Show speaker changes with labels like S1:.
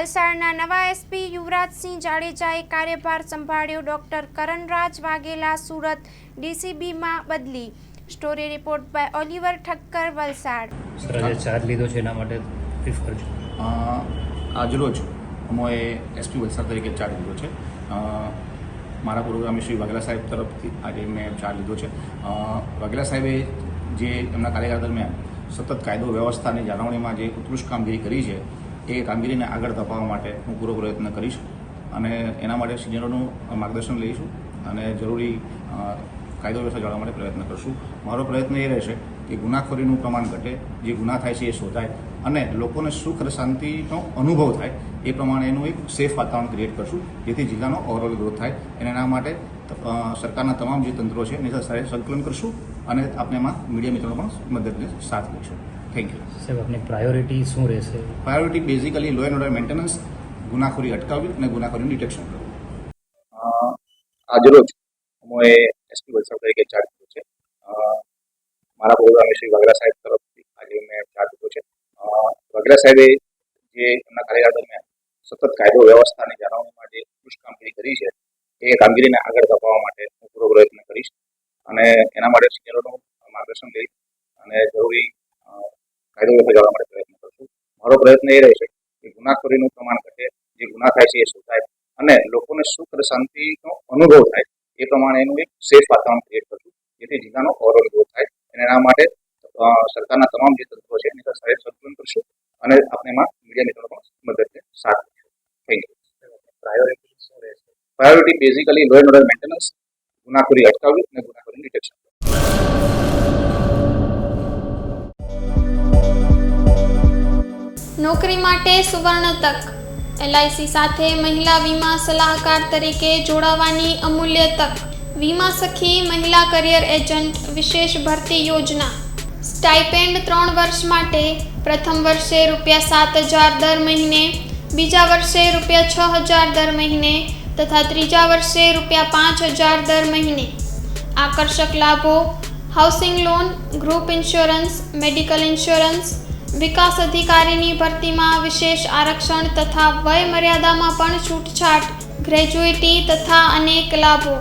S1: વલસાડના નવા એસપી યુવરાજસિંહ જાડેજાએ કાર્યભાર સંભાળ્યો. ડોક્ટર કરણરાજ વાઘેલા સુરત ડીસીબીમાં બદલી. Story report by Oliver Thakkar, Valsad.
S2: Sir, આજે ચાર્જ લીધો છે એના માટે બ્રીફ કરજો.
S3: આજરોજ અમોએ એસપી વલસાડ તરીકે ચાર્જ લીધો છે. મારા પૂર્વગામી શ્રી વાઘેલા સાહેબ તરફથી આજે મેં ચાર્જ લીધો છે. વાઘેલા સાહેબે જે એમના કાર્યકાળ દરમિયાન સતત કાયદો વ્યવસ્થાની જાળવણીમાં જે ઉત્કૃષ્ટ કામગીરી કરી છે એ કામગીરીને આગળ ધપાવવા માટે હું પૂરો પ્રયત્ન કરીશ અને એના માટે સિનિયરોનું માર્ગદર્શન લઈશું અને જરૂરી કાયદો વ્યવસ્થા જાળવવા માટે પ્રયત્ન કરશું. મારો પ્રયત્ન એ રહેશે કે ગુનાખોરીનું પ્રમાણ ઘટે, જે ગુના થાય છે એ શોધાય અને લોકોને સુખ અને શાંતિનો અનુભવ થાય એ પ્રમાણેનું એક સેફ વાતાવરણ ક્રિએટ કરશું, જેથી જિલ્લાનો ઓવરઓલ ગ્રોથ થાય. અને એના માટે સરકારના તમામ જે તંત્રો છે એની સાથે સંકલન કરશું અને આપણે એમાં મીડિયા મિત્રોનો પણ મદદને સાથ લઈશું. Thank you.
S2: સાહેબ, આપની પ્રાયોરિટી શું રહેશે?
S3: Priority basically law and order maintenance, ગુનાખોરી અટકાવવી અને ગુનાખોરીનું ડિટેક્શન કરવું. આજરોજ અમોએ એસપી વલસાડ તરીકે ચાર્જ લીધો છે. મારા પૂર્વગામી શ્રી વાઘેલા સાહેબ તરફથી આજે મેં ચાર્જ લીધો છે. વાઘેલા સાહેબે જે એમના કાર્યકાળ દરમિયાન સતત કાયદો વ્યવસ્થાની જાળવણીમાં જે ઉત્કૃષ્ટ કામગીરી કરી છે એ કામગીરીને આગળ ધપાવવા માટે હું પૂરો પ્રયત્ન કરીશ અને એના માટે સિનિયરોનું માર્ગદર્શન લઈ અને જરૂરી કાયદો વ્યવસ્થા જાળવવા માટે પ્રયત્ન કરશું. મારો પ્રયત્ન એ રહેશે કે ગુનાખોરીનું પ્રમાણ ઘટે, જે ગુના થાય છે એ શોધાય અને લોકોને સુખ અને શાંતિનો અનુભવ થાય એ પ્રમાણેનું એક સેફ વાતાવરણ ક્રિએટ કરશું, જેથી જિલ્લાનો ઓવરઓલ ગ્રોથ થાય. અને એના માટે સરકારના તમામ જે તંત્રો છે એની સાથે સંકલન કરશું અને આપણે એમાં મીડિયા મિત્રોનો પણ મદદને સાથ લઈશું. Thank you. પ્રાયોરિટી શું રહેશે? Priority basically law and order maintenance, ગુનાખોરી અટકાવવી અને ગુનાખોરીનું ડિટેક્શન.
S4: નોકરી માટે સુવર્ણ તક. એલઆઈસી સાથે મહિલા વીમા સલાહકાર તરીકે જોડાવાની અમૂલ્ય તક. વીમા સખી મહિલા કરિયર એજન્ટ વિશેષ ભરતી યોજના. સ્ટાઇપેન્ડ 3 વર્ષ માટે. પ્રથમ વર્ષે ₹7,000 દર મહિને, બીજા વર્ષે ₹6,000 દર મહિને તથા ત્રીજા વર્ષે ₹5,000 દર મહિને. આકર્ષક લાભો: housing loan, group insurance, medical insurance. વિકાસ અધિકારીની ભરતીમાં વિશેષ આરક્ષણ તથા વય મર્યાદામાં પણ છૂટછાટ, ગ્રેજ્યુઇટી તથા અનેક લાભો.